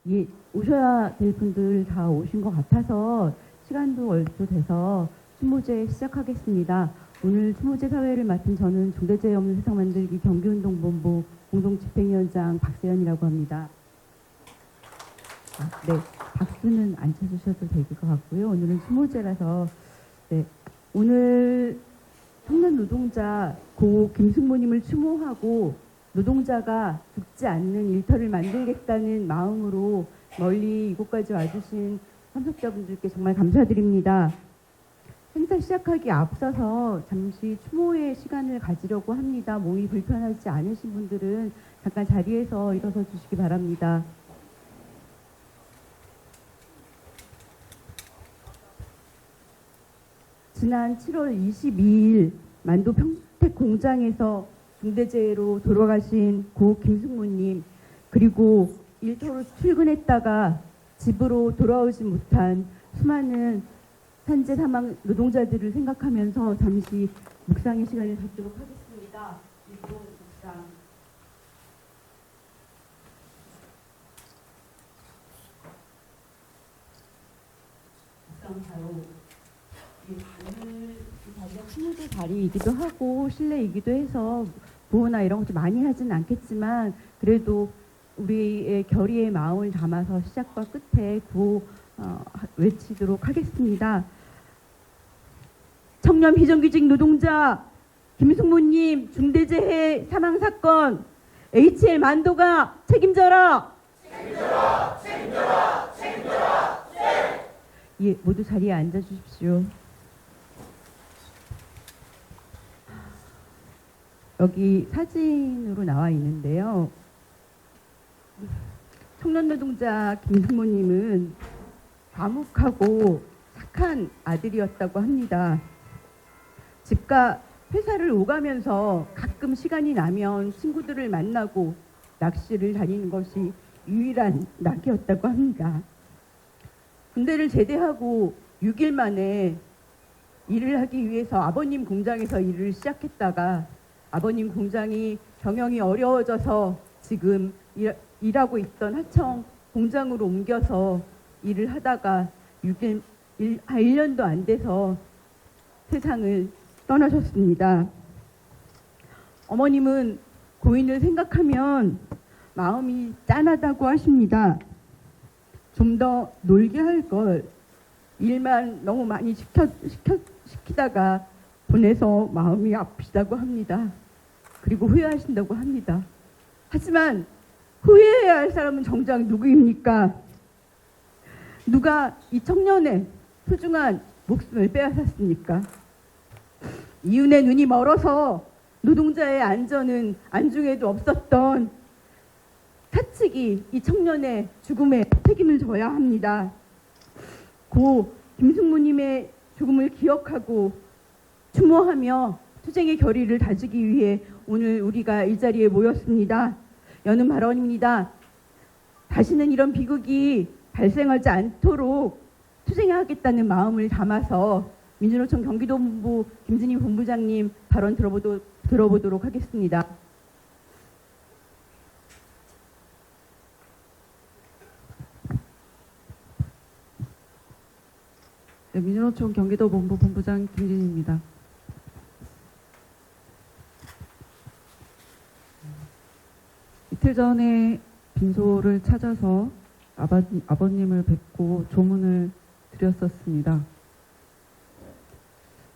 예, 오셔야 될 분들 다 오신 것 같아서 시간도 얼추 돼서 추모제 시작하겠습니다. 오늘 추모제 사회를 맡은 저는 중대재해 없는 세상 만들기 경기운동본부 공동집행위원장 박세연이라고 합니다. 네, 박수는 안 쳐주셔도 될 것 같고요. 오늘은 추모제라서 네, 오늘 청년 노동자 고 김승모님을 추모하고 노동자가 죽지 않는 일터를 만들겠다는 마음으로 멀리 이곳까지 와주신 참석자분들께 정말 감사드립니다. 행사 시작하기 앞서서 잠시 추모의 시간을 가지려고 합니다. 몸이 불편하지 않으신 분들은 잠깐 자리에서 일어서 주시기 바랍니다. 지난 7월 22일 만도 평택 공장에서 중대재해로 돌아가신 고 김승모님, 그리고 일터로 출근했다가 집으로 돌아오지 못한 수많은 산재 사망 노동자들을 생각하면서 잠시 묵상의 시간을 갖도록 하겠습니다. 1분 묵상. 묵상 바로 오늘 이 자리가 추모제 자리이기도 하고 실내이기도 해서 구호나 이런 것도 많이 하진 않겠지만 그래도 우리의 결의의 마음을 담아서 시작과 끝에 구호 외치도록 하겠습니다. 청년 비정규직 노동자 김승모님 중대재해 사망사건 HL 만도가 책임져라. 책임져라. 책임져라. 책임져라. 예, 모두 자리에 앉아 주십시오. 여기 사진으로 나와 있는데요. 청년노동자 김승모님은 과묵하고 착한 아들이었다고 합니다. 집과 회사를 오가면서 가끔 시간이 나면 친구들을 만나고 낚시를 다니는 것이 유일한 낙이었다고 합니다. 군대를 제대하고 6일 만에 일을 하기 위해서 아버님 공장에서 일을 시작했다가 아버님 공장이 경영이 어려워져서 지금 일하고 있던 하청 공장으로 옮겨서 일을 하다가 1년도 안 돼서 세상을 떠나셨습니다. 어머님은 고인을 생각하면 마음이 짠하다고 하십니다. 좀 더 놀게 할 걸 일만 너무 많이 시키다가 보내서 마음이 아프시다고 합니다. 그리고 후회하신다고 합니다. 하지만 후회해야 할 사람은 정작 누구입니까? 누가 이 청년의 소중한 목숨을 빼앗았습니까? 이윤의 눈이 멀어서 노동자의 안전은 안중에도 없었던 사측이 이 청년의 죽음에 책임을 져야 합니다. 고 김승모님의 죽음을 기억하고 추모하며 투쟁의 결의를 다지기 위해 오늘 우리가 이 자리에 모였습니다. 여는 발언입니다. 다시는 이런 비극이 발생하지 않도록 투쟁하겠다는 마음을 담아서 민주노총 경기도본부 김진희 본부장님 발언 들어보도록 하겠습니다. 네, 민주노총 경기도본부 본부장 김진희입니다. 이틀 전에 빈소를 찾아서 아버님을 뵙고 조문을 드렸었습니다.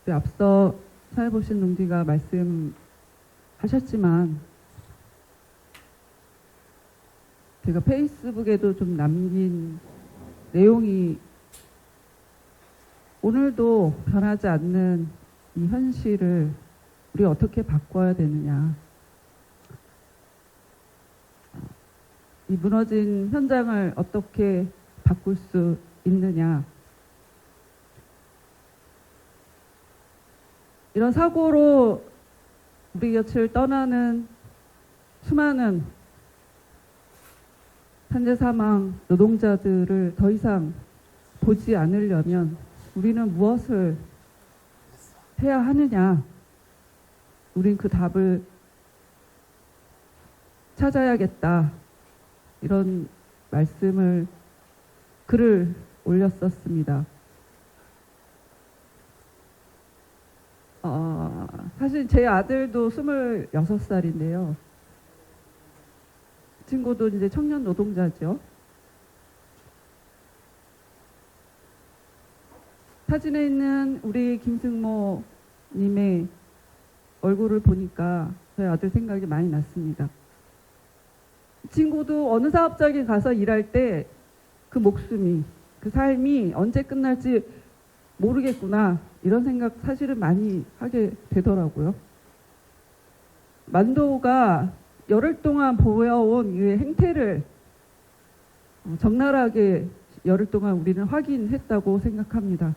네, 앞서 사회보신 농지가 말씀하셨지만 제가 페이스북에도 좀 남긴 내용이 오늘도 변하지 않는 이 현실을 우리 어떻게 바꿔야 되느냐, 이 무너진 현장을 어떻게 바꿀 수 있느냐, 이런 사고로 우리 곁을 떠나는 수많은 산재 사망 노동자들을 더 이상 보지 않으려면 우리는 무엇을 해야 하느냐, 우린 그 답을 찾아야겠다, 이런 글을 올렸었습니다. 사실 제 아들도 26살인데요. 친구도 이제 청년 노동자죠. 사진에 있는 우리 김승모 님의 얼굴을 보니까 저희 아들 생각이 많이 났습니다. 친구도 어느 사업장에 가서 일할 때 그 목숨이, 그 삶이 언제 끝날지 모르겠구나, 이런 생각 사실은 많이 하게 되더라고요. 만도가 열흘 동안 보여온 이 행태를 적나라하게 열흘 동안 우리는 확인했다고 생각합니다.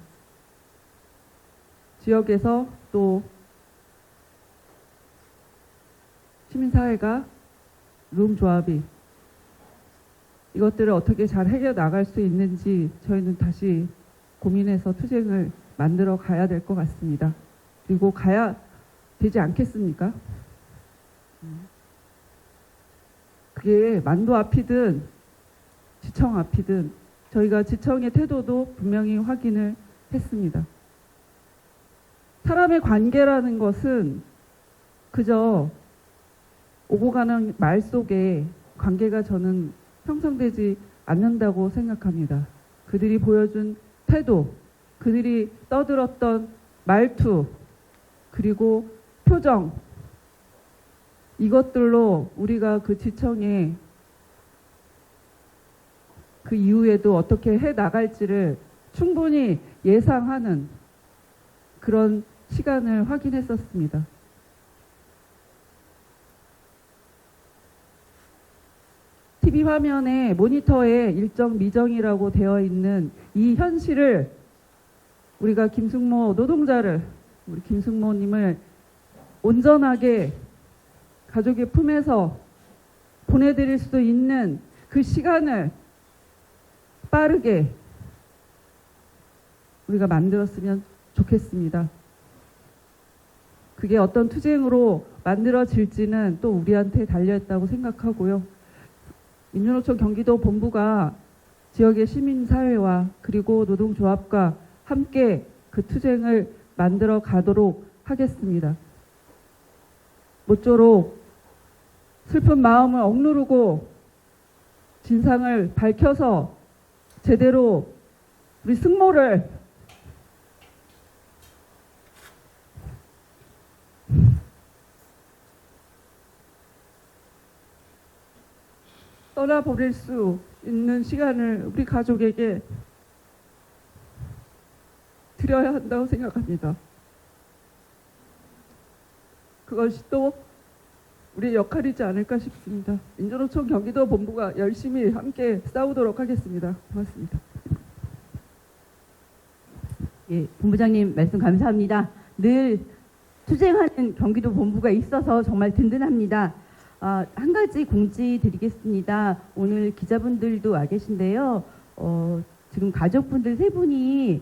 지역에서 또 시민사회가, 노동조합이 이것들을 어떻게 잘 해결 나갈 수 있는지 저희는 다시 고민해서 투쟁을 만들어 가야 될 것 같습니다. 그리고 가야 되지 않겠습니까? 그게 만도 앞이든 지청 앞이든 저희가 지청의 태도도 분명히 확인을 했습니다. 사람의 관계라는 것은 그저 오고 가는 말 속에 관계가 저는 형성되지 않는다고 생각합니다. 그들이 보여준 태도, 그들이 떠들었던 말투, 그리고 표정, 이것들로 우리가 그 지청에 그 이후에도 어떻게 해 나갈지를 충분히 예상하는 그런 시간을 확인했었습니다. TV 화면에 모니터에 일정 미정이라고 되어 있는 이 현실을 우리가 김승모 노동자를, 우리 김승모님을 온전하게 가족의 품에서 보내드릴 수 있는 그 시간을 빠르게 우리가 만들었으면 좋겠습니다. 그게 어떤 투쟁으로 만들어질지는 또 우리한테 달려있다고 생각하고요. 민주노총 경기도 본부가 지역의 시민사회와 그리고 노동조합과 함께 그 투쟁을 만들어 가도록 하겠습니다. 모쪼록 슬픈 마음을 억누르고 진상을 밝혀서 제대로 우리 승모를 떠나버릴 수 있는 시간을 우리 가족에게 드려야 한다고 생각합니다. 그것이 또 우리의 역할이지 않을까 싶습니다. 민주노총 경기도 본부가 열심히 함께 싸우도록 하겠습니다. 고맙습니다. 예, 본부장님 말씀 감사합니다. 늘 투쟁하는 경기도 본부가 있어서 정말 든든합니다. 한 가지 공지 드리겠습니다. 오늘 기자분들도 와 계신데요. 지금 가족분들 세 분이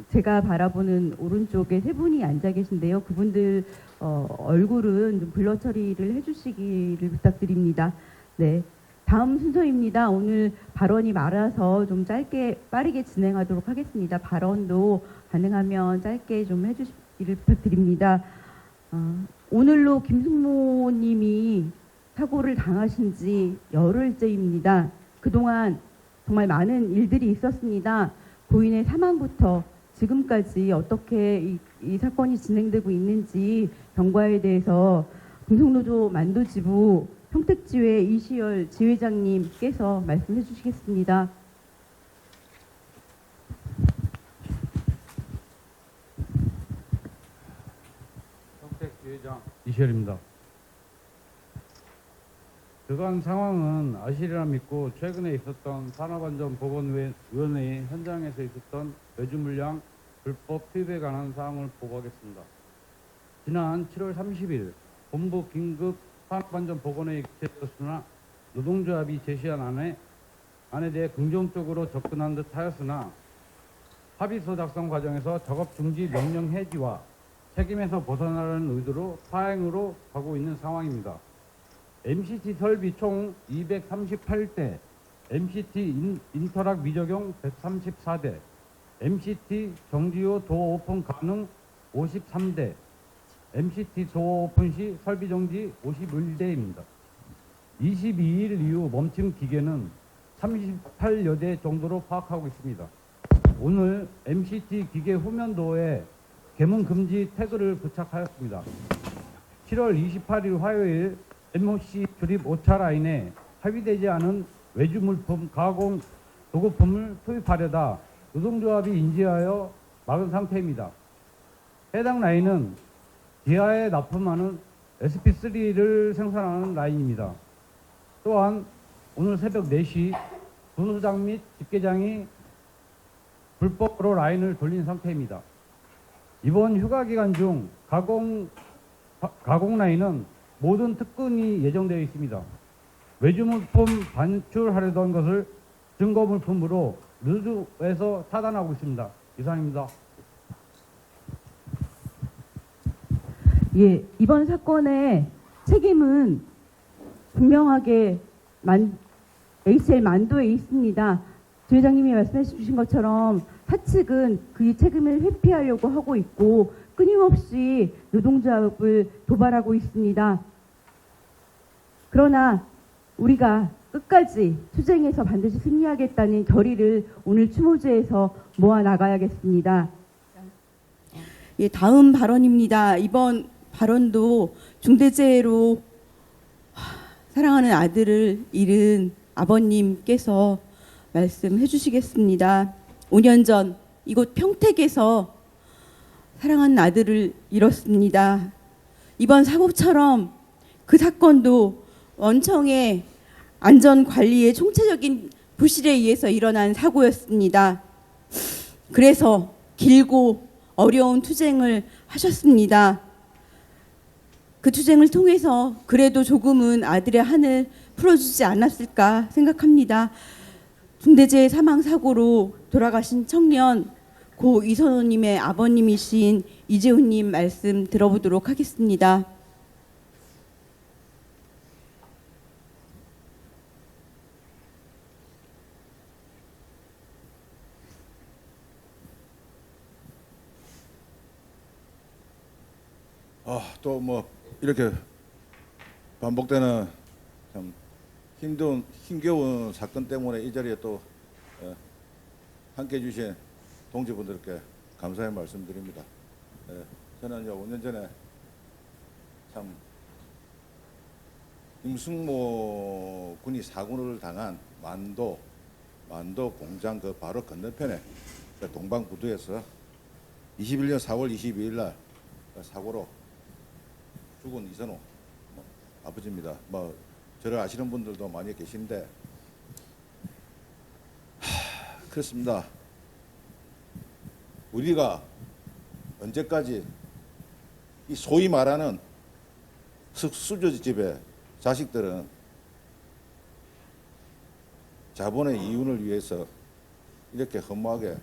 제가 바라보는 오른쪽에 세 분이 앉아 계신데요. 그분들 얼굴은 좀 블러 처리를 해주시기를 부탁드립니다. 네, 다음 순서입니다. 오늘 발언이 많아서 좀 짧게 빠르게 진행하도록 하겠습니다. 발언도 가능하면 짧게 좀 해주시기를 부탁드립니다. 오늘로 김승모 님이 사고를 당하신 지 열흘째입니다. 그동안 정말 많은 일들이 있었습니다. 고인의 사망부터 지금까지 어떻게 이 사건이 진행되고 있는지 경과에 대해서 금속노조 만도지부 평택지회 이시열 지회장님께서 말씀해 주시겠습니다. 평택지회장 이시열입니다. 그간 상황은 아시리라 믿고 최근에 있었던 산업안전보건위원회 현장에서 있었던 외주물량 불법 투입에 관한 사항을 보고하겠습니다. 지난 7월 30일 본부 긴급 산업안전보건회의 개최되었으나 노동조합이 제시한 안에 대해 긍정적으로 접근한 듯 하였으나 합의서 작성 과정에서 작업 중지 명령 해지와 책임에서 벗어나려는 의도로 파행으로 가고 있는 상황입니다. MCT 설비 총 238대, MCT 인터락 미적용 134대, MCT 정지후 도어 오픈 가능 53대, MCT 도어 오픈 시 설비 정지 51대입니다. 22일 이후 멈춘 기계는 38여 대 정도로 파악하고 있습니다. 오늘 MCT 기계 후면도에 개문 금지 태그를 부착하였습니다. 7월 28일 화요일 MOC 조립 5차 라인에 합의되지 않은 외주 물품, 가공 도구품을 투입하려다 노동조합이 인지하여 막은 상태입니다. 해당 라인은 기아에 납품하는 SP3를 생산하는 라인입니다. 또한 오늘 새벽 4시 분수장 및 집게장이 불법으로 라인을 돌린 상태입니다. 이번 휴가 기간 중 가공 라인은 모든 특근이 예정되어 있습니다. 외주물품 반출하려던 것을 증거물품으로 누수에서 차단하고 있습니다. 이상입니다. 예, 이번 사건의 책임은 분명하게 HL 만도에 있습니다. 조 회장님이 말씀해 주신 것처럼 사측은 그 책임을 회피하려고 하고 있고 끊임없이 노동조합을 도발하고 있습니다. 그러나 우리가 끝까지 투쟁에서 반드시 승리하겠다는 결의를 오늘 추모제에서 모아 나가야겠습니다. 예, 다음 발언입니다. 이번 발언도 중대재해로 사랑하는 아들을 잃은 아버님께서 말씀해 주시겠습니다. 5년 전 이곳 평택에서 사랑하는 아들을 잃었습니다. 이번 사고처럼 그 사건도 원청의 안전관리의 총체적인 부실에 의해서 일어난 사고였습니다. 그래서 길고 어려운 투쟁을 하셨습니다. 그 투쟁을 통해서 그래도 조금은 아들의 한을 풀어주지 않았을까 생각합니다. 중대재해 사망사고로 돌아가신 청년 고 이선호님의 아버님이신 이재훈님 말씀 들어보도록 하겠습니다. 또 뭐 이렇게 반복되는 참 힘겨운 사건 때문에 이 자리에 또 함께 해주신 동지분들께 감사의 말씀드립니다. 저는 5년 전에 참 김승모 군이 사고를 당한 만도 공장 그 바로 건너편에 동방부두에서 21년 4월 22일 날 사고로 죽은 이선호 아버지입니다. 저를 아시는 분들도 많이 계신데 그렇습니다. 우리가 언제까지 이 소위 말하는 수저집의 자식들은 자본의 이윤을 위해서 이렇게 허무하게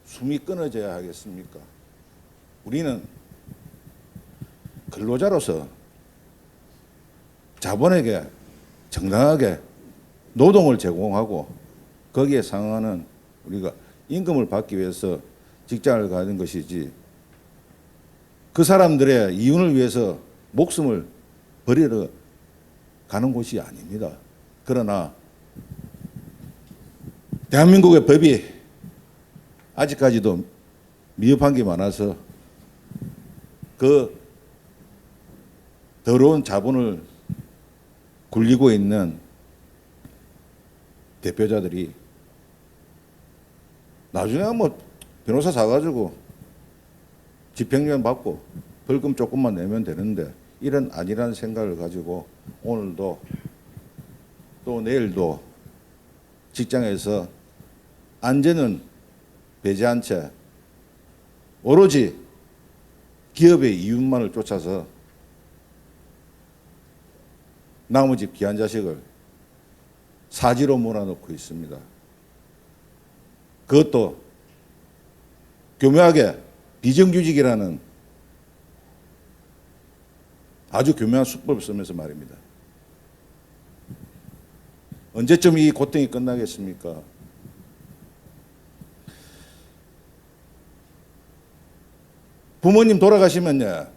숨이 끊어져야 하겠습니까? 우리는 근로자로서 자본에게 정당하게 노동을 제공하고 거기에 상응하는 우리가 임금을 받기 위해서 직장을 가는 것이지 그 사람들의 이윤을 위해서 목숨을 버리러 가는 곳이 아닙니다. 그러나 대한민국의 법이 아직까지도 미흡한 게 많아서 그 더러운 자본을 굴리고 있는 대표자들이 나중에 변호사 사가지고 집행유예 받고 벌금 조금만 내면 되는데 이런 아니라는 생각을 가지고 오늘도 또 내일도 직장에서 안전은 배제한 채 오로지 기업의 이윤만을 쫓아서 나머지 귀한 자식을 사지로 몰아넣고 있습니다. 그것도 교묘하게 비정규직이라는 아주 교묘한 수법을 쓰면서 말입니다. 언제쯤 이 고통이 끝나겠습니까? 부모님 돌아가시면요,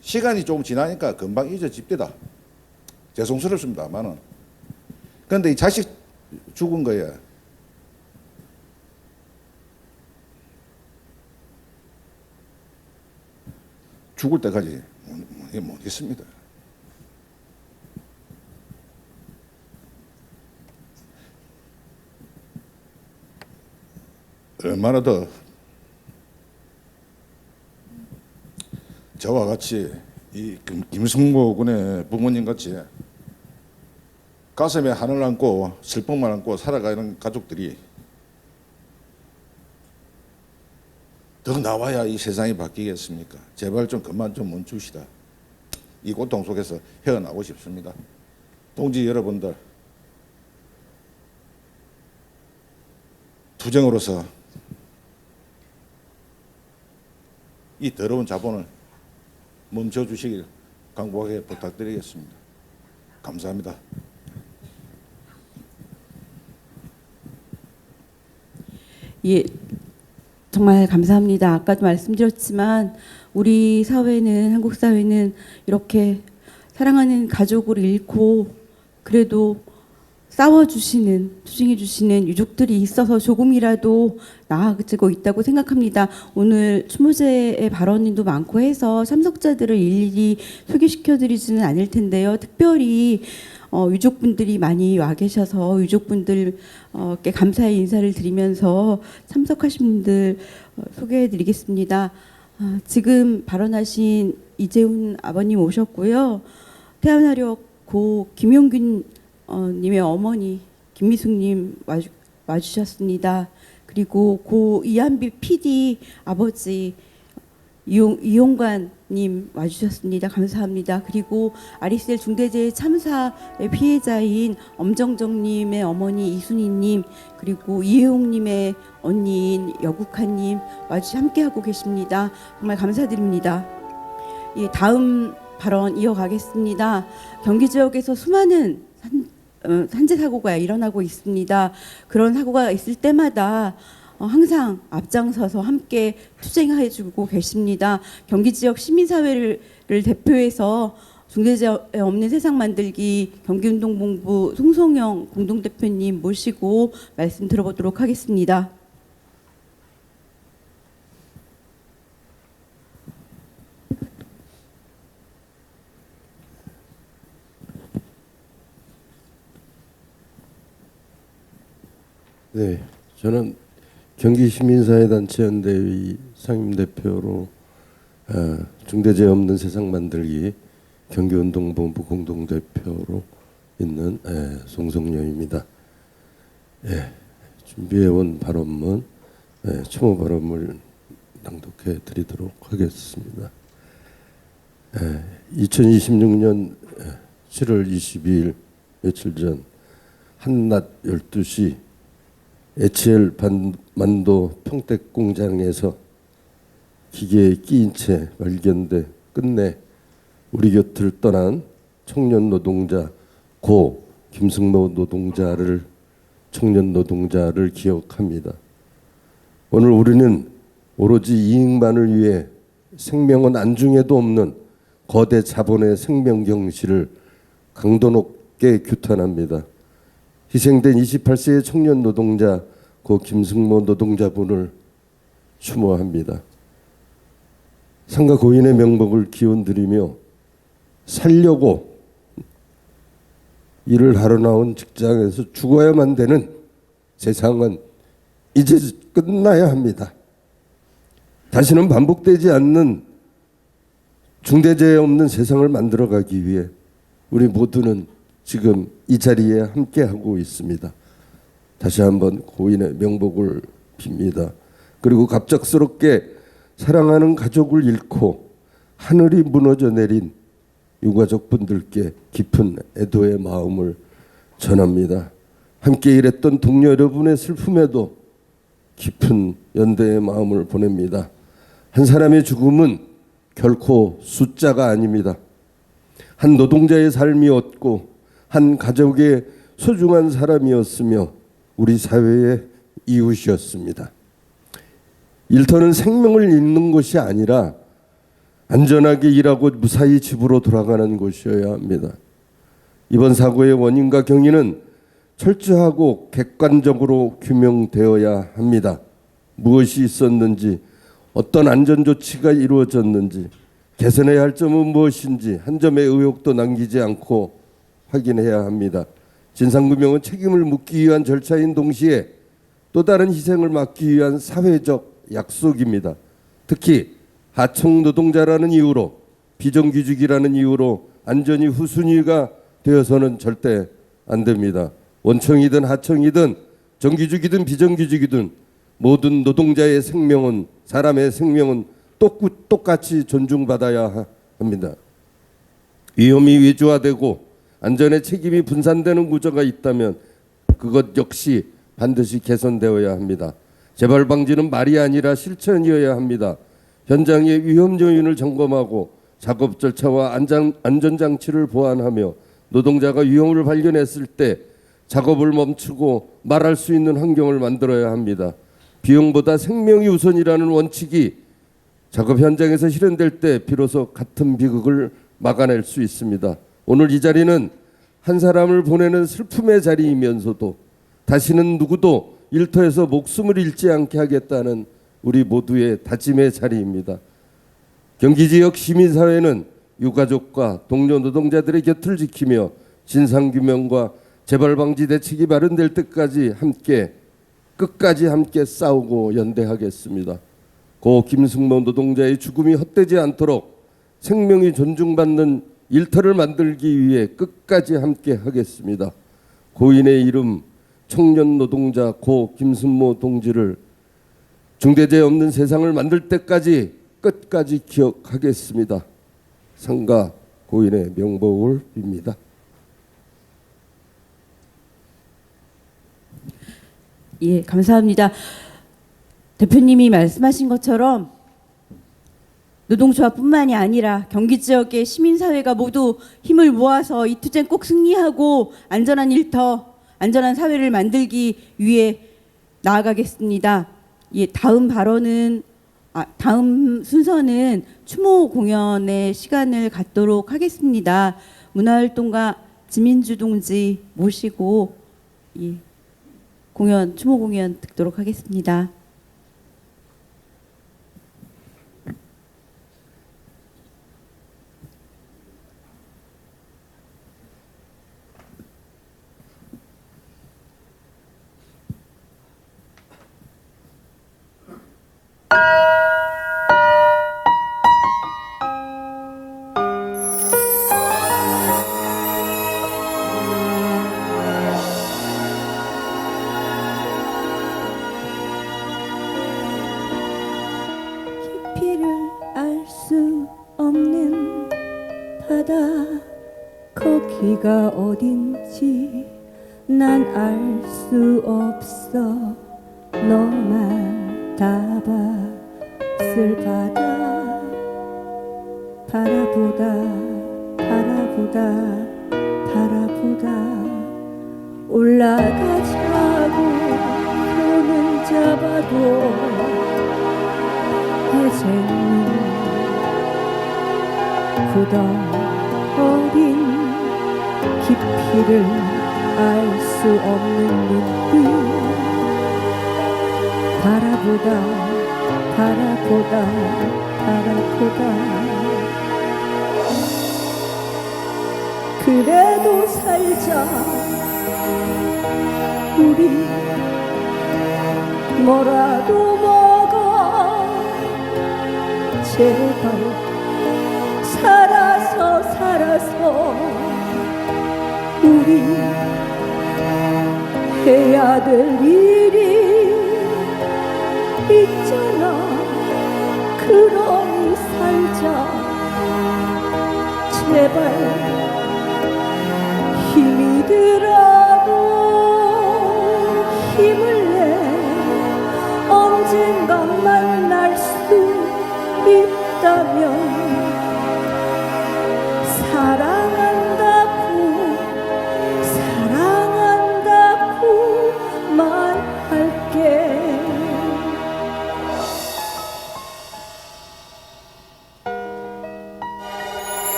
시간이 조금 지나니까 금방 잊어집니다. 죄송스럽습니다만은. 그런데 이 자식 죽은 거예요. 죽을 때까지 모르겠습니다. 얼마나 더 저와 같이 이 김승모 군의 부모님 같이 가슴에 한을 안고 슬픔을 안고 살아가는 가족들이 더 나와야 이 세상이 바뀌겠습니까? 제발 좀 그만 좀 멈추시다. 이 고통 속에서 헤어나고 싶습니다. 동지 여러분들, 투쟁으로서 이 더러운 자본을 멈춰주시길 간곡하게 부탁드리겠습니다. 감사합니다. 예, 정말 감사합니다. 아까도 말씀드렸지만 우리 사회는, 한국 사회는 이렇게 사랑하는 가족을 잃고 그래도 싸워주시는, 투쟁해주시는 유족들이 있어서 조금이라도 나아지고 있다고 생각합니다. 오늘 추모제의 발언도 많고 해서 참석자들을 일일이 소개시켜드리지는 않을 텐데요. 특별히 유족분들이 많이 와 계셔서 유족분들께 감사의 인사를 드리면서 참석하신 분들 소개해드리겠습니다. 지금 발언하신 이재훈 아버님 오셨고요. 태안화력 고 김용균 님의 어머니 김미숙님 와주셨습니다. 그리고 고 이한비 PD 아버지 이용관님 와주셨습니다. 감사합니다. 그리고 아리셀 중대재해 참사의 피해자인 엄정정님의 어머니 이순희님, 그리고 이혜용님의 언니인 여국하님 함께하고 계십니다. 정말 감사드립니다. 예, 다음 발언 이어가겠습니다. 경기 지역에서 수많은 산재 사고가 일어나고 있습니다. 그런 사고가 있을 때마다 항상 앞장서서 함께 투쟁해주고 계십니다. 경기 지역 시민사회를 대표해서 중대재해 없는 세상 만들기 경기운동본부 송송영 공동대표님 모시고 말씀 들어보도록 하겠습니다. 네, 저는 경기시민사회단체연대의 상임대표로 중대재해 없는 세상 만들기 경기운동본부 공동대표로 있는 송성녀입니다. 준비해온 발언문, 추모 발언을 낭독해 드리도록 하겠습니다. 2026년 7월 22일 며칠 전 한낮 12시 HL 만도 평택 공장에서 기계에 끼인 채 발견돼 끝내 우리 곁을 떠난 청년 노동자 고 김승모 청년 노동자를 기억합니다. 오늘 우리는 오로지 이익만을 위해 생명은 안중에도 없는 거대 자본의 생명 경시를 강도 높게 규탄합니다. 희생된 28세의 청년 노동자 고 김승모 노동자분을 추모합니다. 상가 고인의 명복을 기원드리며 살려고 일을 하러 나온 직장에서 죽어야만 되는 세상은 이제 끝나야 합니다. 다시는 반복되지 않는 중대재해 없는 세상을 만들어가기 위해 우리 모두는 지금 이 자리에 함께하고 있습니다. 다시 한번 고인의 명복을 빕니다. 그리고 갑작스럽게 사랑하는 가족을 잃고 하늘이 무너져 내린 유가족분들께 깊은 애도의 마음을 전합니다. 함께 일했던 동료 여러분의 슬픔에도 깊은 연대의 마음을 보냅니다. 한 사람의 죽음은 결코 숫자가 아닙니다. 한 노동자의 삶이었고 한 가족의 소중한 사람이었으며 우리 사회의 이웃이었습니다. 일터는 생명을 잇는 것이 아니라 안전하게 일하고 무사히 집으로 돌아가는 곳이어야 합니다. 이번 사고의 원인과 경위는 철저하고 객관적으로 규명되어야 합니다. 무엇이 있었는지, 어떤 안전조치가 이루어졌는지, 개선해야 할 점은 무엇인지 한 점의 의혹도 남기지 않고 확인해야 합니다. 진상규명은 책임을 묻기 위한 절차인 동시에 또 다른 희생을 막기 위한 사회적 약속입니다. 특히 하청 노동자라는 이유로, 비정규직이라는 이유로 안전이 후순위가 되어서는 절대 안 됩니다. 원청이든 하청이든 정규직이든 비정규직이든 모든 노동자의 생명은, 사람의 생명은 똑같이 존중받아야 합니다. 위험이 외주화되고 안전의 책임이 분산되는 구조가 있다면 그것 역시 반드시 개선되어야 합니다. 재발 방지는 말이 아니라 실천이어야 합니다. 현장의 위험 요인을 점검하고 작업 절차와 안전장치를 보완하며 노동자가 위험을 발견했을 때 작업을 멈추고 말할 수 있는 환경을 만들어야 합니다. 비용보다 생명이 우선이라는 원칙이 작업 현장에서 실현될 때 비로소 같은 비극을 막아낼 수 있습니다. 오늘 이 자리는 한 사람을 보내는 슬픔의 자리이면서도 다시는 누구도 일터에서 목숨을 잃지 않게 하겠다는 우리 모두의 다짐의 자리입니다. 경기 지역 시민사회는 유가족과 동료 노동자들의 곁을 지키며 진상규명과 재발방지 대책이 마련될 때까지 끝까지 함께 싸우고 연대하겠습니다. 고 김승모 노동자의 죽음이 헛되지 않도록 생명이 존중받는 일터를 만들기 위해 끝까지 함께 하겠습니다. 고인의 이름 청년 노동자 고 김승모 동지를 중대재해 없는 세상을 만들 때까지 끝까지 기억하겠습니다. 상가 고인의 명복을 빕니다. 예, 감사합니다. 대표님이 말씀하신 것처럼 노동조합뿐만이 아니라 경기 지역의 시민사회가 모두 힘을 모아서 이 투쟁 꼭 승리하고 안전한 일터, 안전한 사회를 만들기 위해 나아가겠습니다. 예, 다음 순서는 추모 공연의 시간을 갖도록 하겠습니다. 문화활동가 지민주 동지 모시고 추모 공연 듣도록 하겠습니다. 깊이를 알 수 없는 바다 거기가 어딘지 난 알 수 없어 너만 다봤을 바다 바라보다 올라가자고 손을 잡아도 이제는 굳어버린 깊이를 알 수 없는 눈빛 바라보다 그래도 살자 우리 뭐라도 먹어 제발 살아서 우리 해야 될 일이 있잖아 그러니 살자 제발 힘이 들어도 힘을 내 언젠가 만날 수 있다면 사랑하는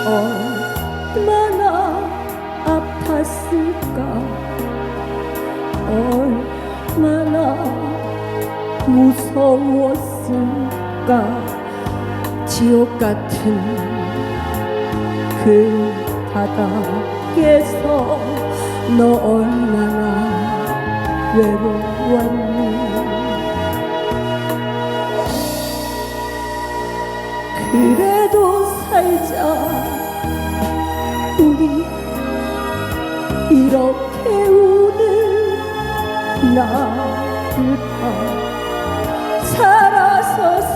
얼마나 아팠을까 얼마나 무서웠을까 지옥 같은 그 바닥에서 너 얼마나 외로웠니 그래도 살자 우리 이렇게 우는 나를 봐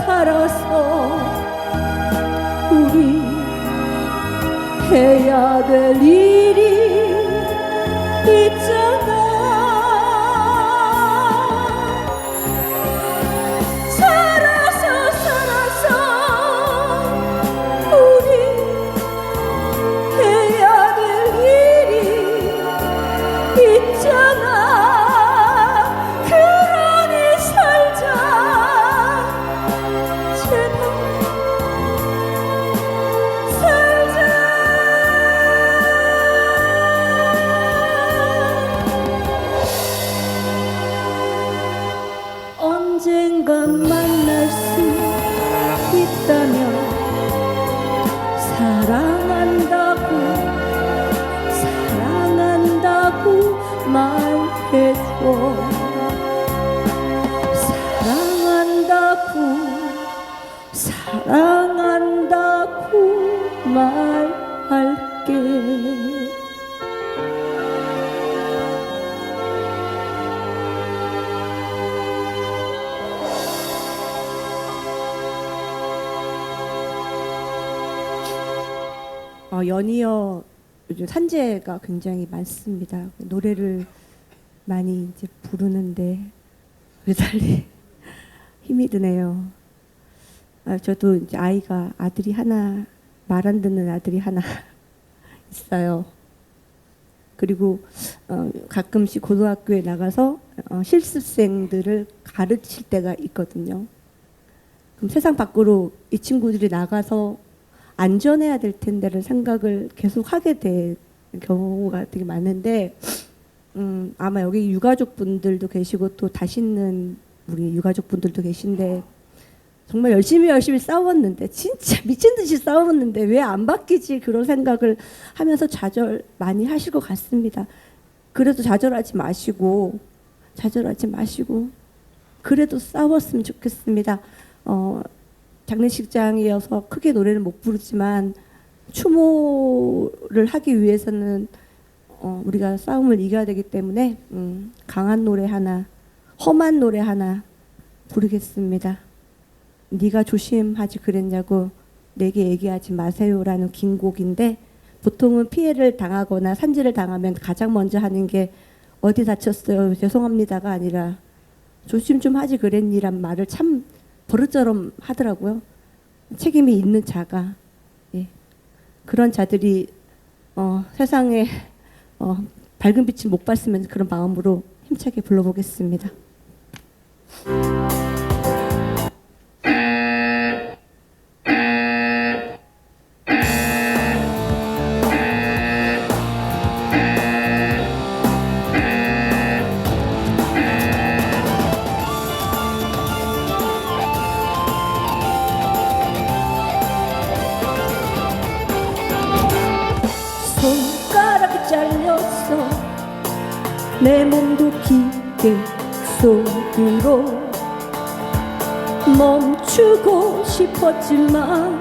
살아서 우리 해야 될 일이 있잖아 살아서 우리 해야 될 일이 있잖아 그러니 살자 제발 살자 언젠가 만날 수 있다면 사랑한다고 말해줘 사랑한다고 말할게 연이어 요즘 산재가 굉장히 많습니다. 노래를 많이 이제 부르는데 왜 달리 힘이 드네요. 저도 이제 아들이 하나 말 안 듣는 아들이 하나 있어요. 그리고 가끔씩 고등학교에 나가서 실습생들을 가르칠 때가 있거든요. 그럼 세상 밖으로 이 친구들이 나가서 안전해야 될 텐데를 생각을 계속 하게 된 경우가 되게 많은데 아마 여기 유가족분들도 계시고 또 다시는 우리 유가족분들도 계신데 정말 열심히 싸웠는데 진짜 미친 듯이 싸웠는데 왜 안 바뀌지 그런 생각을 하면서 좌절 많이 하실 것 같습니다. 그래도 좌절하지 마시고 그래도 싸웠으면 좋겠습니다. 장례식장이어서 크게 노래는 못 부르지만 추모를 하기 위해서는 우리가 싸움을 이겨야 되기 때문에 강한 노래 하나, 험한 노래 하나 부르겠습니다. 네가 조심하지 그랬냐고 내게 얘기하지 마세요라는 긴 곡인데 보통은 피해를 당하거나 산재를 당하면 가장 먼저 하는 게 어디 다쳤어요 죄송합니다가 아니라 조심 좀 하지 그랬니란 말을 참 버릇처럼 하더라고요. 책임이 있는 자가 그런 자들이 세상에 밝은 빛을 못 봤으면 그런 마음으로 힘차게 불러보겠습니다. 손가락이 잘렸어 내 몸도 기계 속으로 멈추고 싶었지만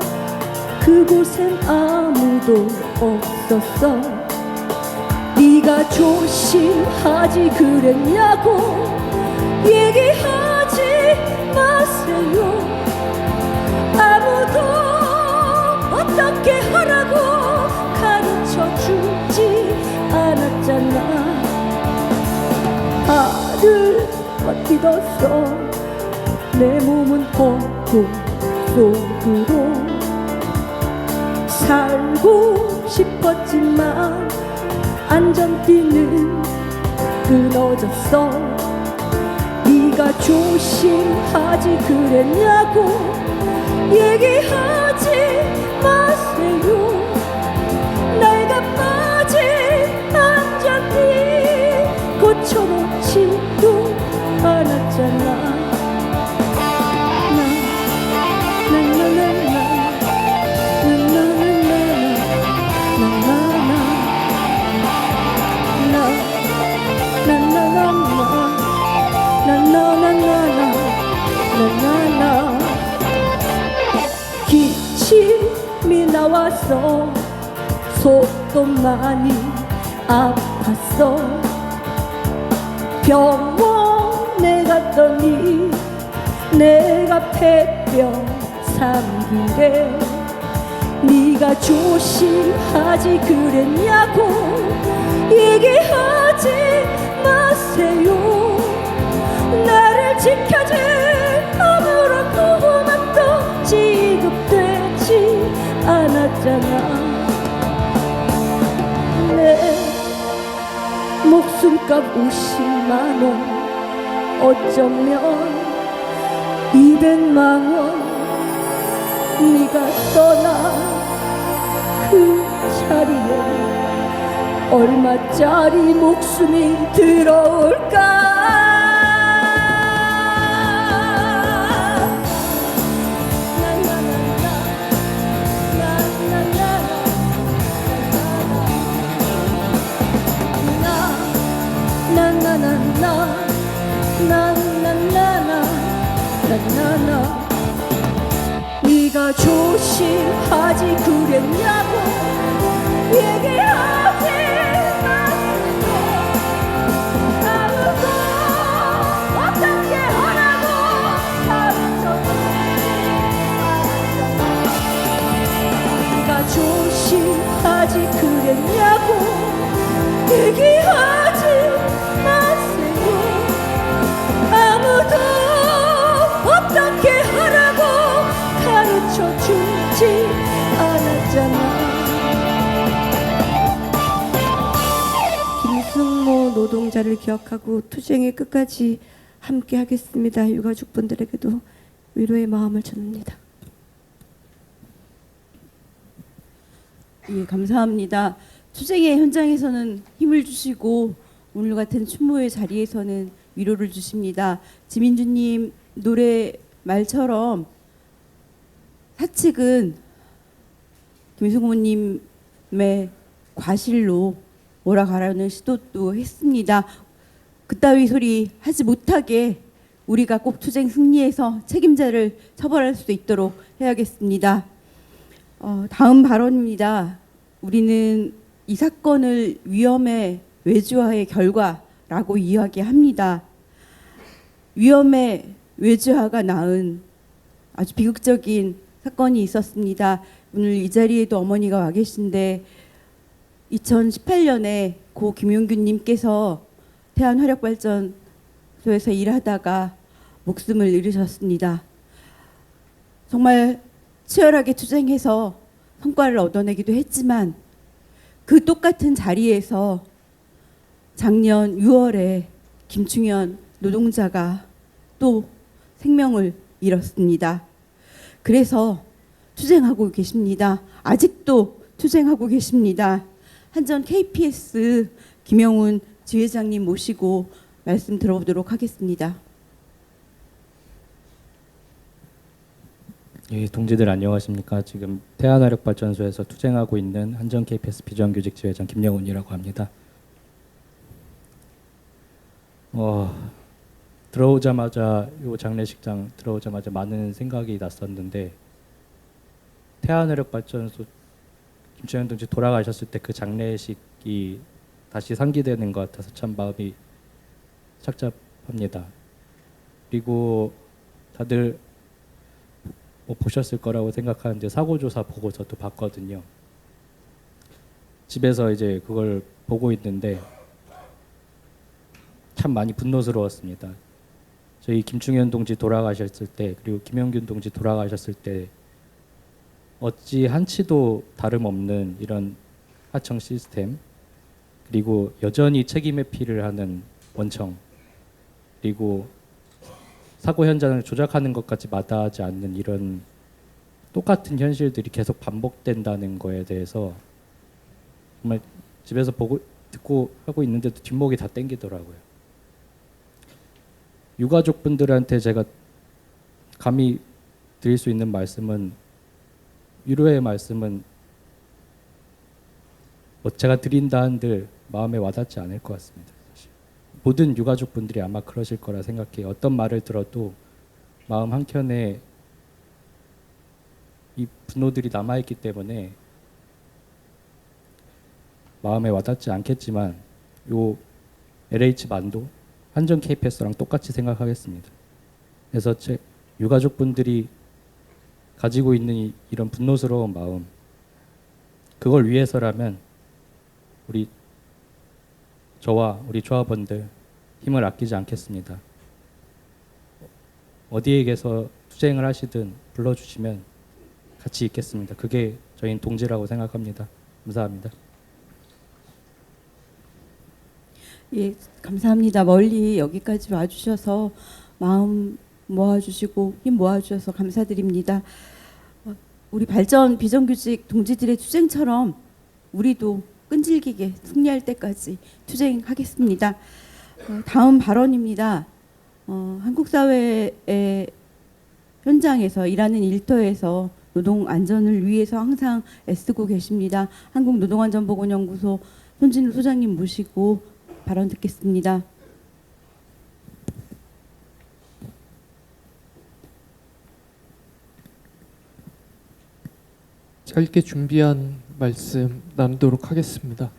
그곳엔 아무도 없었어 네가 조심하지 그랬냐고 얘기하지 마세요 아무도 어떻게 하라고 가르쳐주지 않았잖아 발을 뻗어서 내 몸은 헛공 속으로 살고 싶었지만 안전띠는 끊어졌어 네가 조심하지 그랬냐고 얘기하지 마세요 조심히 나와서 속도 많이 아팠어. 병원에 갔더니 내가 폐병 3기래. 네가 조심하지 그랬냐고 얘기하지 마세요. 나를 지켜줄 아무런 보호막도 지급되지 않았잖아. 내 목숨값 50만원, 어쩌면 200만원. 네가 떠난 그 자리에 얼마짜리 목숨이 들어올까. 네가 조심하지 그랬냐고 얘기하지 마세요. 아무도 어떻게 하라고 가르쳐주지. 네가 조심하지 그랬냐고 얘기하지 마세요. 아무도 어떻게 하라고 가르쳐주지 않았잖아. 김승모 노동자를 기억하고 투쟁의 끝까지 함께 하겠습니다. 유가족분들에게도 위로의 마음을 전합니다. 예, 감사합니다. 투쟁의 현장에서는 힘을 주시고 오늘 같은 추모의 자리에서는 위로를 주십니다. 지민주님 노래 말처럼 사측은 김승모님의 과실로 몰아가려는 시도도 했습니다. 그따위 소리 하지 못하게 우리가 꼭 투쟁 승리해서 책임자를 처벌할 수 있도록 해야겠습니다. 다음 발언입니다. 우리는 이 사건을 위험의 외주화의 결과라고 이야기합니다. 위험의 외주화가 낳은 아주 비극적인 사건이 있었습니다. 오늘 이 자리에도 어머니가 와 계신데 2018년에 고 김용균님께서 태안화력발전소에서 일하다가 목숨을 잃으셨습니다. 정말 치열하게 투쟁해서 성과를 얻어내기도 했지만 그 똑같은 자리에서 작년 6월에 김충현 노동자가 또 생명을 잃었습니다. 그래서 투쟁하고 계십니다. 아직도 투쟁하고 계십니다. 한전 KPS 김영훈 지회장님 모시고 말씀 들어보도록 하겠습니다. 예, 동지들 안녕하십니까. 지금 태안화력발전소에서 투쟁하고 있는 한전 KPS 비정규직 지회장 김영훈이라고 합니다. 들어오자마자 요 장례식장 들어오자마자 많은 생각이 났었는데 태안화력발전소 김충현 동지 돌아가셨을 때 그 장례식이 다시 상기되는 것 같아서 참 마음이 착잡합니다. 그리고 다들 보셨을 거라고 생각하는데 사고조사 보고서도 봤거든요. 집에서 이제 그걸 보고 있는데 참 많이 분노스러웠습니다. 저희 김충현 동지 돌아가셨을 때 그리고 김영균 동지 돌아가셨을 때 어찌 한치도 다름없는 이런 하청 시스템 그리고 여전히 책임 회피를 하는 원청 그리고 사고 현장을 조작하는 것까지 마다하지 않는 이런 똑같은 현실들이 계속 반복된다는 거에 대해서 정말 집에서 보고 듣고 하고 있는데도 뒷목이 다 땡기더라고요. 유가족분들한테 제가 감히 드릴 수 있는 말씀은 위로의 말씀은 뭐 제가 드린다 한들 마음에 와닿지 않을 것 같습니다. 사실. 모든 유가족분들이 아마 그러실 거라 생각해요. 어떤 말을 들어도 마음 한켠에 이 분노들이 남아있기 때문에 마음에 와닿지 않겠지만 요 LH 만도 한전 KPS랑 똑같이 생각하겠습니다. 그래서 제 유가족분들이 가지고 있는 이런 분노스러운 마음, 그걸 위해서라면 저와 우리 조합원들 힘을 아끼지 않겠습니다. 어디에 계서 투쟁을 하시든 불러주시면 같이 있겠습니다. 그게 저희는 동지라고 생각합니다. 감사합니다. 예, 감사합니다. 멀리 여기까지 와주셔서 마음 모아주시고 힘 모아주셔서 감사드립니다. 우리 발전 비정규직 동지들의 투쟁처럼 우리도 끈질기게 승리할 때까지 투쟁하겠습니다. 다음 발언입니다. 한국 사회의 현장에서 일하는 일터에서 노동 안전을 위해서 항상 애쓰고 계십니다. 한국노동안전보건연구소 손진우 소장님 모시고 발언 듣겠습니다. 짧게 준비한 말씀 나누도록 하겠습니다.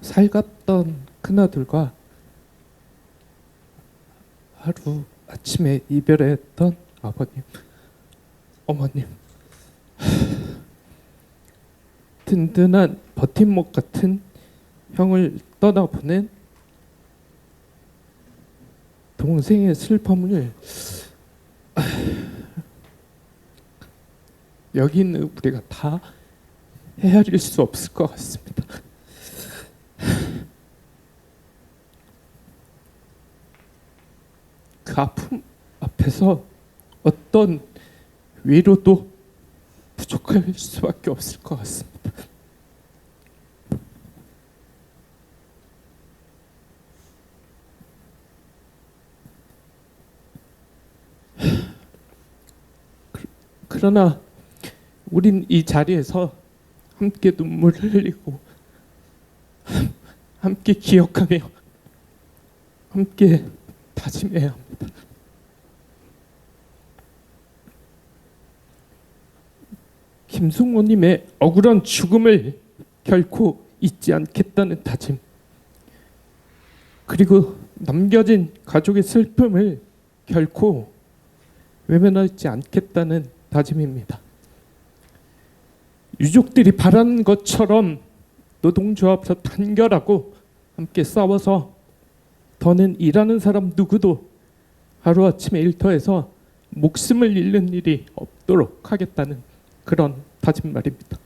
살갑던 큰아들과 하루 아침에 이별했던 아버님, 어머님, 든든한 버팀목 같은 형을 떠나보낸 동생의 슬픔을 여기 있는 우리가 다 헤아릴 수 없을 것 같습니다. 그 아픔 앞에서 어떤 위로도 부족할 수밖에 없을 것 같습니다. 그러나 우린 이 자리에서 함께 눈물을 흘리고 함께 기억하며 함께 다짐해야 합니다. 김승호님의 억울한 죽음을 결코 잊지 않겠다는 다짐, 그리고 남겨진 가족의 슬픔을 결코 외면하지 않겠다는 다짐입니다. 유족들이 바라는 것처럼 노동조합에서 단결하고 함께 싸워서 더는 일하는 사람 누구도 하루아침에 일터에서 목숨을 잃는 일이 없도록 하겠다는 그런 다짐말입니다.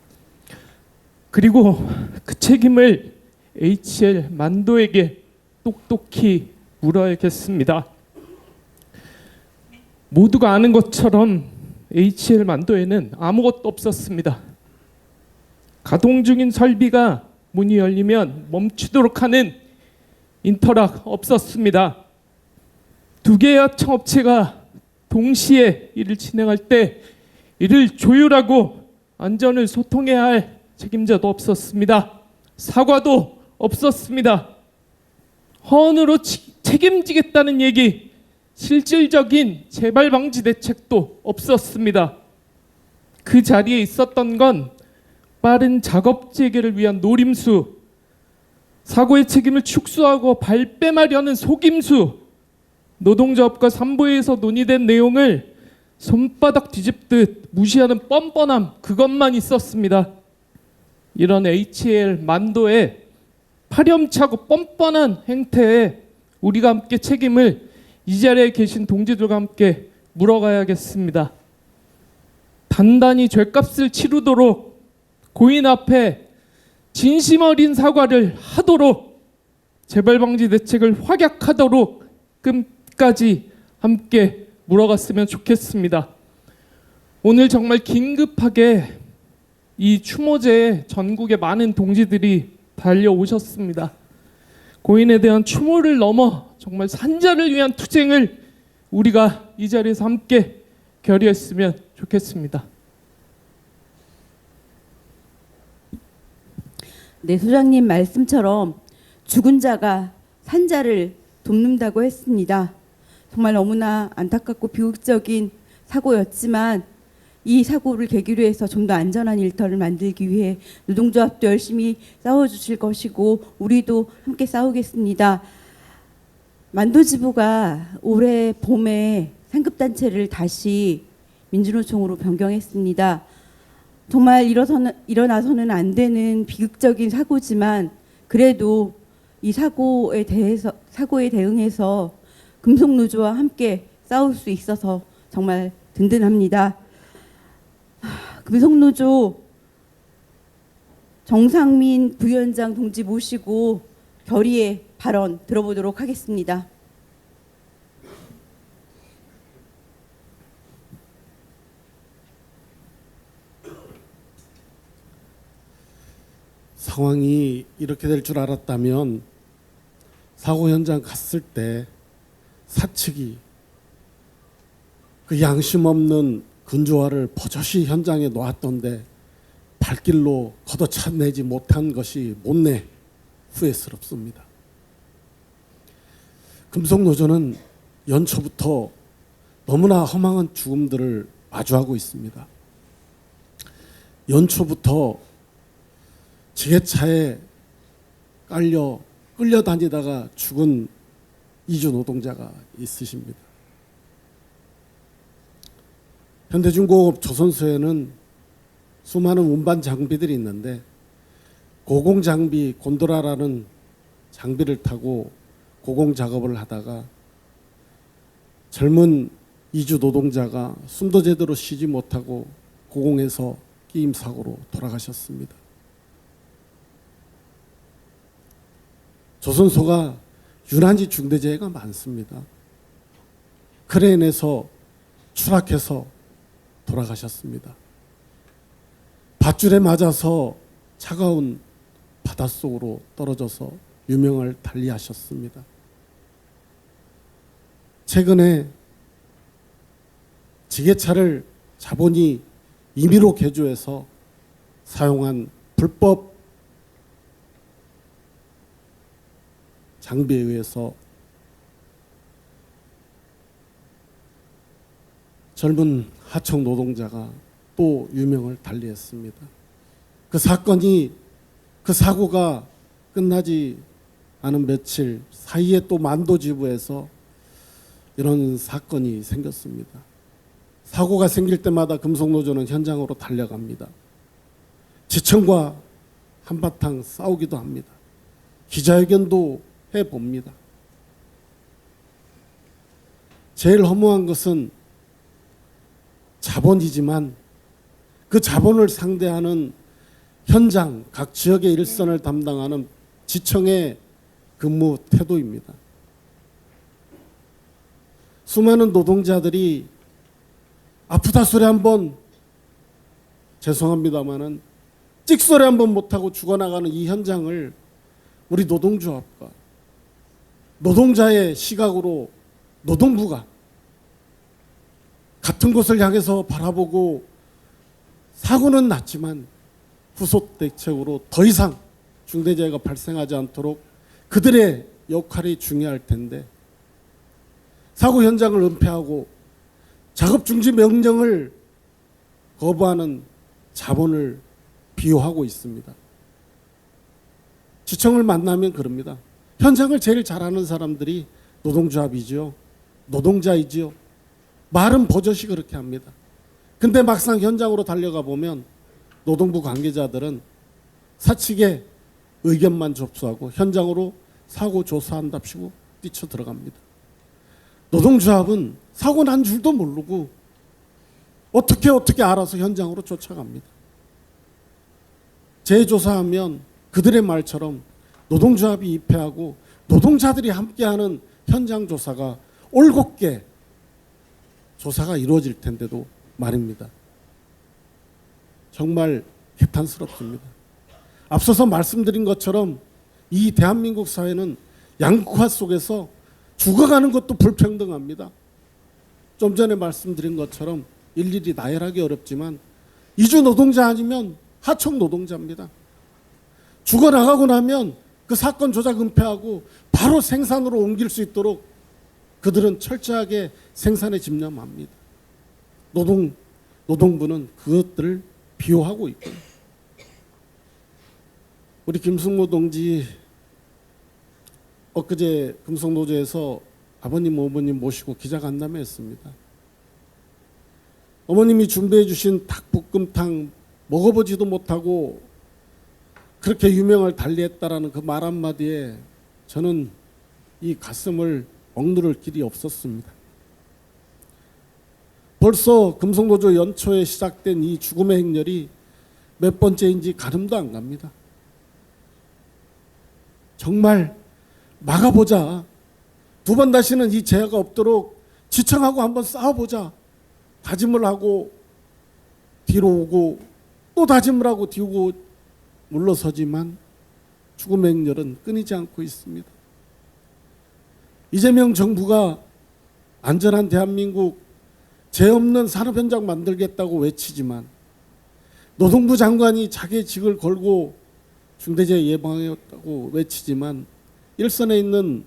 그리고 그 책임을 HL 만도에게 똑똑히 물어야겠습니다. 모두가 아는 것처럼 HL 만도에는 아무것도 없었습니다. 가동 중인 설비가 문이 열리면 멈추도록 하는 인터락 없었습니다. 두 개의 하청업체가 동시에 일을 진행할 때 이를 조율하고 안전을 소통해야 할 책임자도 없었습니다. 사과도 없었습니다. 헌으로 책임지겠다는 얘기, 실질적인 재발 방지 대책도 없었습니다. 그 자리에 있었던 건 빠른 작업 재개를 위한 노림수, 사고의 책임을 축소하고 발뺌하려는 속임수, 노동조합과 산부회에서 논의된 내용을 손바닥 뒤집듯 무시하는 뻔뻔함, 그것만 있었습니다. 이런 HL 만도의 파렴치하고 뻔뻔한 행태에 우리가 함께 책임을 이 자리에 계신 동지들과 함께 물어가야겠습니다. 단단히 죗값을 치르도록 고인 앞에 진심 어린 사과를 하도록 재발방지 대책을 확약하도록 끝까지 함께 물어갔으면 좋겠습니다. 오늘 정말 긴급하게 이 추모제에 전국의 많은 동지들이 달려오셨습니다. 고인에 대한 추모를 넘어 정말 산자를 위한 투쟁을 우리가 이 자리에서 함께 결의했으면 좋겠습니다. 네, 소장님 말씀처럼 죽은 자가 산자를 돕는다고 했습니다. 정말 너무나 안타깝고 비극적인 사고였지만 이 사고를 계기로 해서 좀 더 안전한 일터를 만들기 위해 노동조합도 열심히 싸워주실 것이고 우리도 함께 싸우겠습니다. 만도지부가 올해 봄에 상급단체를 다시 민주노총으로 변경했습니다. 정말 일어나서는 안 되는 비극적인 사고지만 그래도 이 사고에 대응해서 금속노조와 함께 싸울 수 있어서 정말 든든합니다. 금속노조 정상민 부위원장 동지 모시고 결의의 발언 들어보도록 하겠습니다. 상황이 이렇게 될 줄 알았다면 사고 현장 갔을 때 사측이 그 양심 없는 근조화를 버젓이 현장에 놓았던데 발길로 걷어차내지 못한 것이 못내 후회스럽습니다. 금속노조는 연초부터 너무나 허망한 죽음들을 마주하고 있습니다. 연초부터 지게차에 끌려다니다가 죽은 이주 노동자가 있으십니다. 현대중공업 조선소에는 수많은 운반 장비들이 있는데 고공장비 곤도라라는 장비를 타고 고공작업을 하다가 젊은 이주 노동자가 숨도 제대로 쉬지 못하고 고공에서 끼임사고로 돌아가셨습니다. 조선소가 유난히 중대재해가 많습니다. 크레인에서 추락해서 돌아가셨습니다. 밧줄에 맞아서 차가운 바닷속으로 떨어져서 유명을 달리하셨습니다. 최근에 지게차를 자본이 임의로 개조해서 사용한 불법 장비에 의해서 젊은 하청 노동자가 또 유명을 달리했습니다. 그 사고가 끝나지 않은 며칠 사이에 또 만도지부에서 이런 사건이 생겼습니다. 사고가 생길 때마다 금속노조는 현장으로 달려갑니다. 지청과 한바탕 싸우기도 합니다. 기자회견도 해봅니다. 제일 허무한 것은 자본이지만 그 자본을 상대하는 현장, 각 지역의 일선을 담당하는 지청의 근무 태도입니다. 수많은 노동자들이 아프다 소리 한번, 죄송합니다마는 찍소리 한번 못하고 죽어나가는 이 현장을 우리 노동조합과 노동자의 시각으로 노동부가 같은 곳을 향해서 바라보고 사고는 났지만 후속 대책으로 더 이상 중대재해가 발생하지 않도록 그들의 역할이 중요할 텐데 사고 현장을 은폐하고 작업 중지 명령을 거부하는 자본을 비호하고 있습니다. 지청을 만나면 그럽니다. 현장을 제일 잘하는 사람들이 노동조합이지요. 노동자이지요. 말은 버젓이 그렇게 합니다. 근데 막상 현장으로 달려가 보면 노동부 관계자들은 사측의 의견만 접수하고 현장으로 사고 조사한답시고 뛰쳐 들어갑니다. 노동조합은 사고 난 줄도 모르고 어떻게 알아서 현장으로 쫓아갑니다. 재조사하면 그들의 말처럼 노동조합이 입회하고 노동자들이 함께하는 현장 조사가 올곧게 조사가 이루어질 텐데도 말입니다. 정말 개탄스럽습니다. 앞서서 말씀드린 것처럼 이 대한민국 사회는 양극화 속에서 죽어가는 것도 불평등합니다. 좀 전에 말씀드린 것처럼 일일이 나열하기 어렵지만 이주 노동자 아니면 하청 노동자입니다. 죽어나가고 나면 그 사건 조작 은폐하고 바로 생산으로 옮길 수 있도록 그들은 철저하게 생산에 집념합니다. 노동부는 그것들을 비호하고 있고요. 우리 김승모 동지 엊그제 금속노조에서 아버님 어머님 모시고 기자간담회 했습니다. 어머님이 준비해 주신 닭볶음탕 먹어보지도 못하고 그렇게 유명을 달리했다라는 그 말 한마디에 저는 이 가슴을 억누를 길이 없었습니다. 벌써 금속노조 연초에 시작된 이 죽음의 행렬이 몇 번째인지 가늠도 안 갑니다. 정말 막아보자. 두 번 다시는 이 재해가 없도록 지청하고 한번 싸워보자. 다짐을 하고 뒤로 오고 또 다짐을 하고 뒤로 물러서지만 죽음의 행렬은 끊이지 않고 있습니다. 이재명 정부가 안전한 대한민국, 죄 없는 산업 현장 만들겠다고 외치지만 노동부 장관이 자기의 직을 걸고 중대재해 예방하겠다고 외치지만 일선에 있는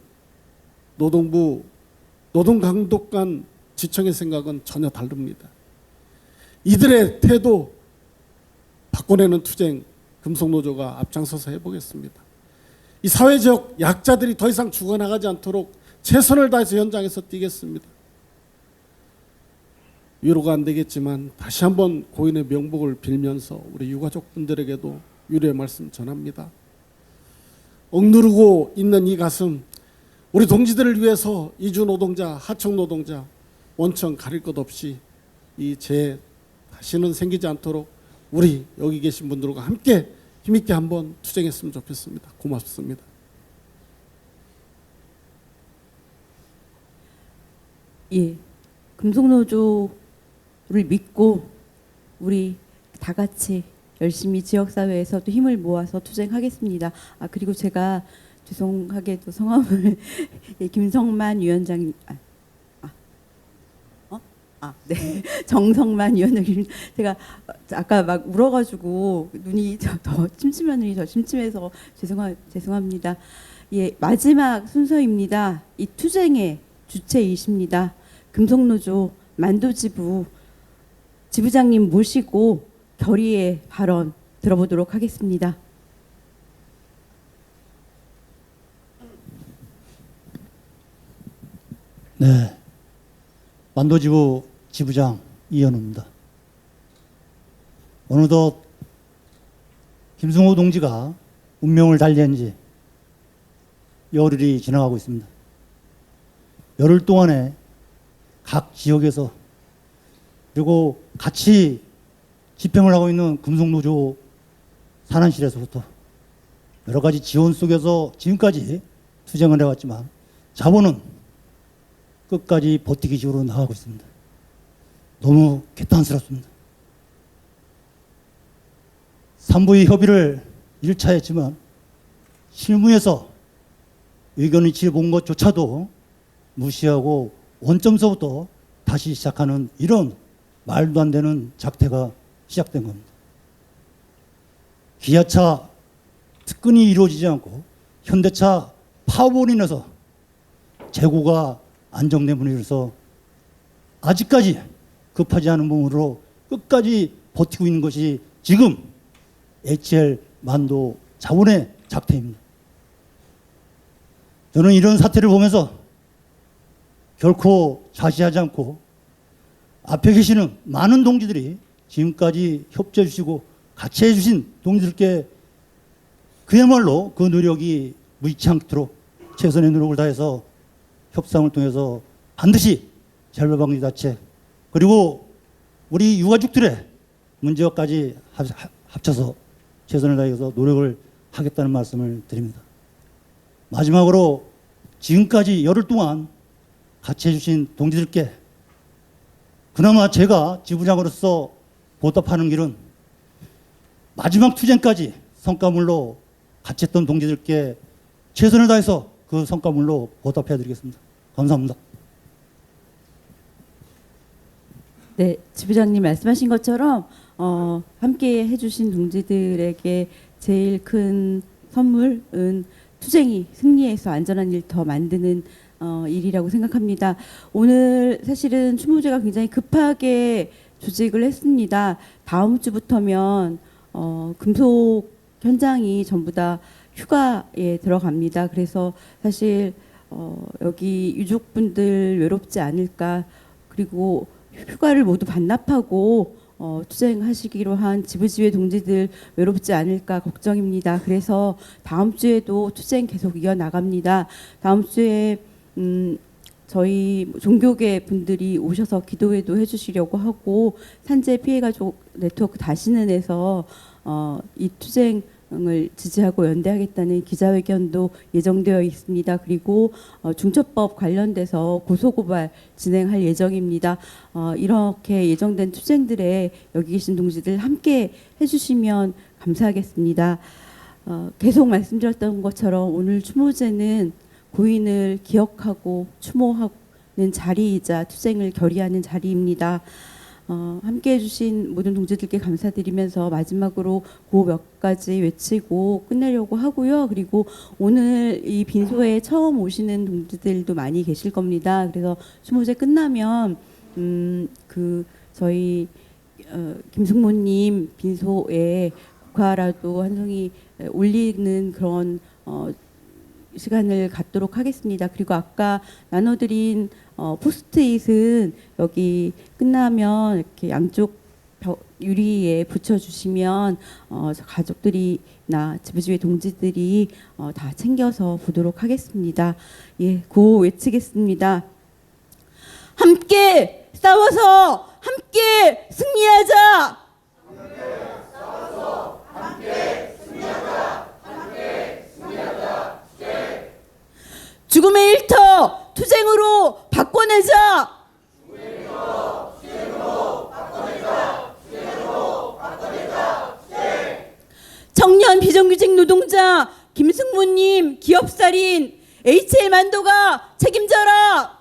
노동부 노동감독관 지청의 생각은 전혀 다릅니다. 이들의 태도 바꿔내는 투쟁 금속노조가 앞장서서 해보겠습니다. 이 사회적 약자들이 더 이상 죽어나가지 않도록 최선을 다해서 현장에서 뛰겠습니다. 위로가 안 되겠지만 다시 한번 고인의 명복을 빌면서 우리 유가족분들에게도 위로의 말씀 전합니다. 억누르고 있는 이 가슴, 우리 동지들을 위해서 이주 노동자, 하청 노동자, 원청 가릴 것 없이 이 재해 다시는 생기지 않도록 우리 여기 계신 분들과 함께 힘있게 한번 투쟁했으면 좋겠습니다. 고맙습니다. 예, 금속노조를 믿고 우리 다 같이 열심히 지역사회에서도 힘을 모아서 투쟁하겠습니다. 아, 그리고 제가 죄송하게도 성함을 예, 김성만 위원장님, 네, 정성만 위원장님, 제가 아까 막 울어가지고 눈이 더 침침한 눈이 더 침침해서 죄송합니다. 예, 마지막 순서입니다. 이 투쟁의 주체이십니다. 금속노조 만도지부 지부장님 모시고 결의의 발언 들어보도록 하겠습니다. 네, 만도지부 지부장 이현우입니다. 어느덧 김승호 동지가 운명을 달리한 지 열흘이 지나가고 있습니다. 열흘 동안에 각 지역에서 그리고 같이 집행을 하고 있는 금속노조 산안실에서부터 여러 가지 지원 속에서 지금까지 투쟁을 해왔지만 자본은 끝까지 버티기 식으로 나가고 있습니다. 너무 개탄스럽습니다. 산부의 협의를 1차 했지만 실무에서 의견 일치를 본 것조차도 무시하고 원점서부터 다시 시작하는 이런 말도 안 되는 작태가 시작된 겁니다. 기아차 특근이 이루어지지 않고 현대차 파업으로 인해서 재고가 안정된 분위기로서 아직까지 급하지 않은 몸으로 끝까지 버티고 있는 것이 지금 HL 만도 자본의 작태입니다. 저는 이런 사태를 보면서 결코 좌시하지 않고 앞에 계시는 많은 동지들이 지금까지 협조해 주시고 같이 해주신 동지들께 그야말로 그 노력이 무의치 않도록 최선의 노력을 다해서 협상을 통해서 반드시 재발방지 자체 그리고 우리 유가족들의 문제까지 합쳐서 최선을 다해서 노력을 하겠다는 말씀을 드립니다. 마지막으로 지금까지 열흘 동안 같이 해주신 동지들께 그나마 제가 지부장으로서 보답하는 길은 마지막 투쟁까지 성과물로 같이 했던 동지들께 최선을 다해서 그 성과물로 보답해 드리겠습니다. 감사합니다. 네, 지부장님 말씀하신 것처럼 함께 해주신 동지들에게 제일 큰 선물은 투쟁이 승리해서 안전한 일 더 만드는 일이라고 생각합니다. 오늘 사실은 추모제가 굉장히 급하게 조직을 했습니다. 다음 주부터면 금속 현장이 전부 다 휴가에 들어갑니다. 그래서 사실 여기 유족분들 외롭지 않을까, 그리고 휴가를 모두 반납하고 투쟁하시기로 한 지부지회 동지들 외롭지 않을까 걱정입니다. 그래서 다음 주에도 투쟁 계속 이어나갑니다. 다음 주에 저희 종교계 분들이 오셔서 기도회도 해주시려고 하고, 산재 피해가족 네트워크 다시는에서 이 투쟁을 지지하고 연대하겠다는 기자회견도 예정되어 있습니다. 그리고 중처법 관련돼서 고소고발 진행할 예정입니다. 이렇게 예정된 투쟁들에 여기 계신 동지들 함께 해주시면 감사하겠습니다. 계속 말씀드렸던 것처럼 오늘 추모제는 고인을 기억하고 추모하는 자리이자 투쟁을 결의하는 자리입니다. 함께 해주신 모든 동지들께 감사드리면서 마지막으로 그 몇 가지 외치고 끝내려고 하고요. 그리고 오늘 이 빈소에 처음 오시는 동지들도 많이 계실 겁니다. 그래서 추모제 끝나면 저희 김승모님 빈소에 국화라도 한 송이 올리는 그런 시간을 갖도록 하겠습니다. 그리고 아까 나눠드린 포스트잇은 여기 끝나면 이렇게 양쪽 유리에 붙여주시면 가족들이나 지부지회 동지들이 다 챙겨서 보도록 하겠습니다. 예, 구호 외치겠습니다. 함께 싸워서 함께 승리하자. 죽음의 일터 투쟁으로 바꿔내자. 청년 비정규직 노동자 김승모님 기업살인 HL 만도가 책임져라.